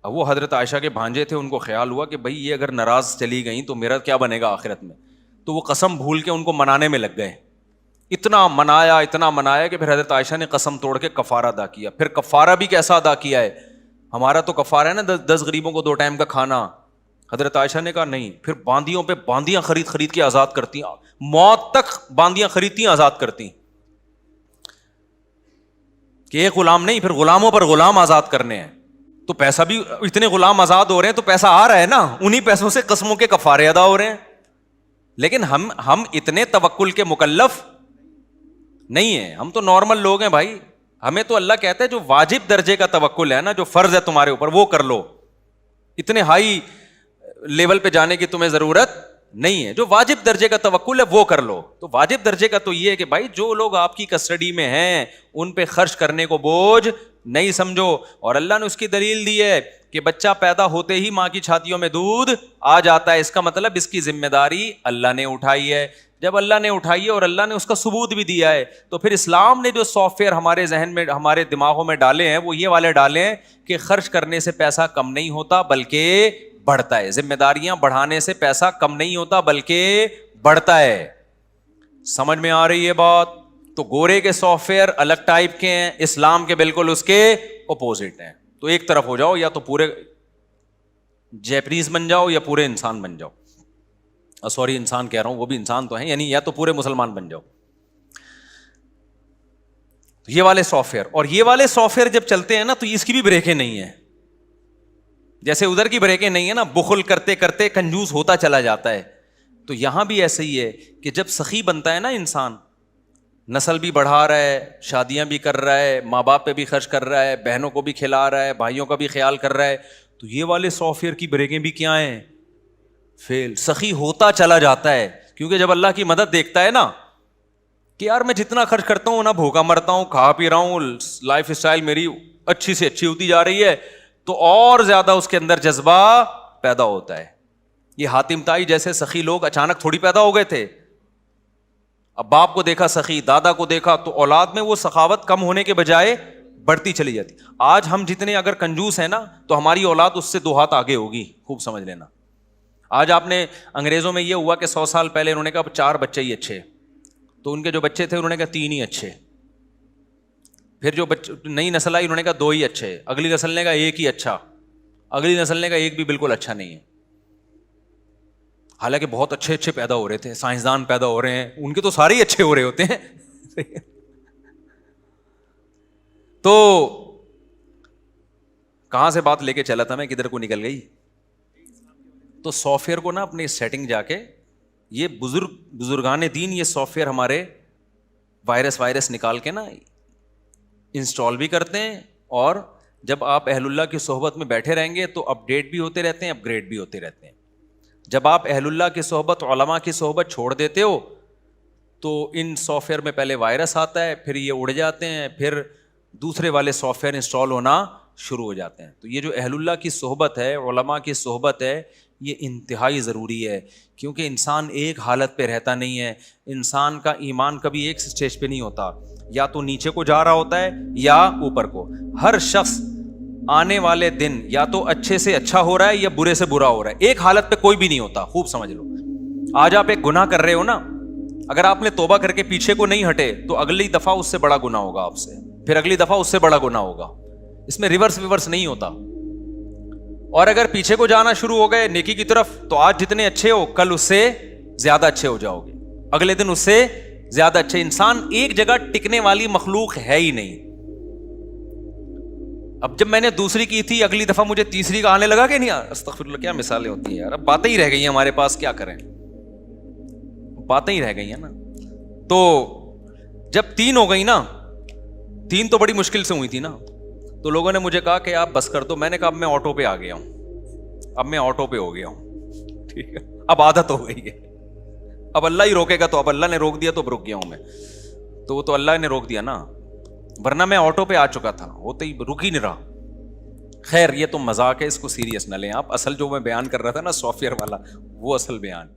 اب وہ حضرت عائشہ کے بھانجے تھے, ان کو خیال ہوا کہ بھائی یہ اگر ناراض چلی گئیں تو میرا کیا بنے گا آخرت میں. تو وہ قسم بھول کے ان کو منانے میں لگ گئے. اتنا منایا کہ پھر حضرت عائشہ نے قسم توڑ کے کفارہ ادا کیا. پھر کفارہ بھی کیسا ادا کیا ہے, ہمارا تو کفارہ ہے نا 10 غریبوں کو 2 ٹائم کا کھانا. حضرت عائشہ نے کہا نہیں, پھر باندیوں پہ باندیاں خرید کے آزاد کرتی, موت تک باندیاں خریدتی آزاد کرتی, کہ ایک غلام نہیں, پھر غلاموں پر غلام آزاد کرنے ہیں. تو پیسہ بھی, اتنے غلام آزاد ہو رہے ہیں تو پیسہ آ رہا ہے نا, انہی پیسوں سے قسموں کے کفارے ادا ہو رہے ہیں. لیکن ہم اتنے توکل کے مکلف نہیں ہیں, ہم تو نارمل لوگ ہیں بھائی. ہمیں تو اللہ کہتا ہے جو واجب درجے کا توکل ہے نا, جو فرض ہے تمہارے اوپر وہ کر لو, اتنے ہائی لیول پہ جانے کی تمہیں ضرورت نہیں ہے. جو واجب درجے کا توکل ہے وہ کر لو. تو واجب درجے کا تو یہ ہے کہ بھائی جو لوگ آپ کی کسٹڈی میں ہیں ان پہ خرچ کرنے کو بوجھ نہیں سمجھو. اور اللہ نے اس کی دلیل دی ہے کہ بچہ پیدا ہوتے ہی ماں کی چھاتیوں میں دودھ آ جاتا ہے, اس کا مطلب اس کی ذمہ داری اللہ نے اٹھائی ہے. جب اللہ نے اٹھائی ہے اور اللہ نے اس کا ثبوت بھی دیا ہے, تو پھر اسلام نے جو سافٹ ویئر ہمارے ذہن میں, ہمارے دماغوں میں ڈالے ہیں وہ یہ والے ڈالے ہیں کہ خرچ کرنے سے پیسہ کم نہیں ہوتا بلکہ بڑھتا ہے. ذمہ داریاں بڑھانے سے پیسہ کم نہیں ہوتا بلکہ بڑھتا ہے. سمجھ میں آ رہی ہے بات؟ تو گورے کے سافٹ ویئر الگ ٹائپ کے ہیں, اسلام کے بالکل اس کے اپوزٹ ہیں. تو ایک طرف ہو جاؤ, یا تو پورے جیپنیز بن جاؤ یا پورے انسان بن جاؤ. سوری انسان کہہ رہا ہوں, وہ بھی انسان تو ہیں, یعنی یا تو پورے مسلمان بن جاؤ. یہ والے سافٹ ویئر, اور یہ والے سافٹ ویئر جب چلتے ہیں نا تو اس کی بھی بریکیں نہیں ہیں. جیسے ادھر کی بریکیں نہیں ہے نا, بخل کرتے کرتے کنجوس ہوتا چلا جاتا ہے. تو یہاں بھی ایسے ہی ہے کہ جب سخی بنتا ہے نا انسان, نسل بھی بڑھا رہا ہے, شادیاں بھی کر رہا ہے, ماں باپ پہ بھی خرچ کر رہا ہے, بہنوں کو بھی کھلا رہا ہے, بھائیوں کا بھی خیال کر رہا ہے, تو یہ والے سافٹ ویئر کی بریکیں بھی کیا ہیں, فیل. سخی ہوتا چلا جاتا ہے, کیونکہ جب اللہ کی مدد دیکھتا ہے نا کہ یار میں جتنا خرچ کرتا ہوں نا, بھوکا مرتا ہوں, کھا پی رہا ہوں, لائف اسٹائل میری اچھی سے اچھی ہوتی جا رہی ہے, تو اور زیادہ اس کے اندر جذبہ پیدا ہوتا ہے. یہ حاتم طائی جیسے سخی لوگ اچانک تھوڑی پیدا ہو گئے تھے. اب باپ کو دیکھا سخی, دادا کو دیکھا, تو اولاد میں وہ سخاوت کم ہونے کے بجائے بڑھتی چلی جاتی. آج ہم جتنے اگر کنجوس ہیں نا تو ہماری اولاد اس سے 2 ہاتھ آگے ہوگی, خوب سمجھ لینا. آج آپ نے, انگریزوں میں یہ ہوا کہ 100 سال پہلے انہوں نے کہا 4 بچے ہی اچھے, تو ان کے جو بچے تھے انہوں نے کہا 3 ہی اچھے. پھر جو نئی نسل آئی انہوں نے کہا 2 ہی اچھے, اگلی نسل نے کہا 1 ہی اچھا, اگلی نسل نے کہا 1 بھی بالکل اچھا نہیں ہے. حالانکہ بہت اچھے اچھے پیدا ہو رہے تھے, سائنسدان پیدا ہو رہے ہیں, ان کے تو سارے ہی اچھے ہو رہے ہوتے ہیں. تو کہاں سے بات لے کے چلا تھا میں, کدھر کو نکل گئی. تو سافٹ ویئر کو نا اپنی سیٹنگ جا کے, یہ بزرگان دین یہ سافٹ ویئر ہمارے وائرس نکال کے نا انسٹال بھی کرتے ہیں, اور جب آپ اہل اللہ کی صحبت میں بیٹھے رہیں گے تو اپ ڈیٹ بھی ہوتے رہتے ہیں, اپ گریڈ بھی ہوتے رہتے ہیں. جب آپ اہل اللہ کی صحبت, علماء کی صحبت چھوڑ دیتے ہو تو ان سافٹ ویئر میں پہلے وائرس آتا ہے, پھر یہ اڑ جاتے ہیں, پھر دوسرے والے سافٹ ویئر انسٹال ہونا شروع ہو جاتے ہیں. تو یہ جو اہل اللہ کی صحبت ہے, علماء کی صحبت ہے, یہ انتہائی ضروری ہے, کیونکہ انسان ایک حالت پہ رہتا نہیں ہے. انسان کا ایمان کبھی ایک سٹیج پہ نہیں ہوتا, یا تو نیچے کو جا رہا ہوتا ہے یا اوپر کو. ہر شخص آنے والے دن یا تو اچھے سے اچھا ہو رہا ہے یا برے سے برا ہو رہا ہے, ایک حالت پہ کوئی بھی نہیں ہوتا, خوب سمجھ لو. آج آپ ایک گناہ کر رہے ہو نا, اگر آپ نے توبہ کر کے پیچھے کو نہیں ہٹے تو اگلی دفعہ اس سے بڑا گناہ ہوگا آپ سے, پھر اگلی دفعہ اس سے بڑا گناہ ہوگا. اس میں ریورس نہیں ہوتا. اور اگر پیچھے کو جانا شروع ہو گئے نیکی کی طرف, تو آج جتنے اچھے ہو کل اس سے زیادہ اچھے ہو جاؤ گے, اگلے دن اس سے زیادہ اچھے. انسان ایک جگہ ٹکنے والی مخلوق ہے ہی نہیں. اب جب میں نے دوسری کی تھی, اگلی دفعہ مجھے تیسری کا آنے لگا کہ نہیں, استغفر اللہ, کیا مثالیں ہوتی ہیں یار. اب باتیں ہی رہ گئی ہیں ہمارے پاس, کیا کریں, باتیں ہی رہ گئی ہیں نا. تو جب 3 ہو گئی نا, 3 تو بڑی مشکل سے ہوئی تھی نا, تو لوگوں نے مجھے کہا کہ آپ بس کر دو. میں نے کہا اب میں آٹو پہ آ گیا ہوں, اب میں آٹو پہ ہو گیا ہوں, ٹھیک ہے, اب عادت ہو گئی ہے. اب اللہ ہی روکے گا, تو اب اللہ نے روک دیا تو اب رک گیا ہوں میں, تو وہ تو اللہ نے روک دیا نا, ورنہ میں آٹو پہ آ چکا تھا, ہوتے ہی رک ہی نہیں رہا. خیر یہ تو مذاق ہے, اس کو سیریس نہ لیں آپ. اصل جو میں بیان کر رہا تھا نا سافٹ ویئر والا, وہ اصل بیان.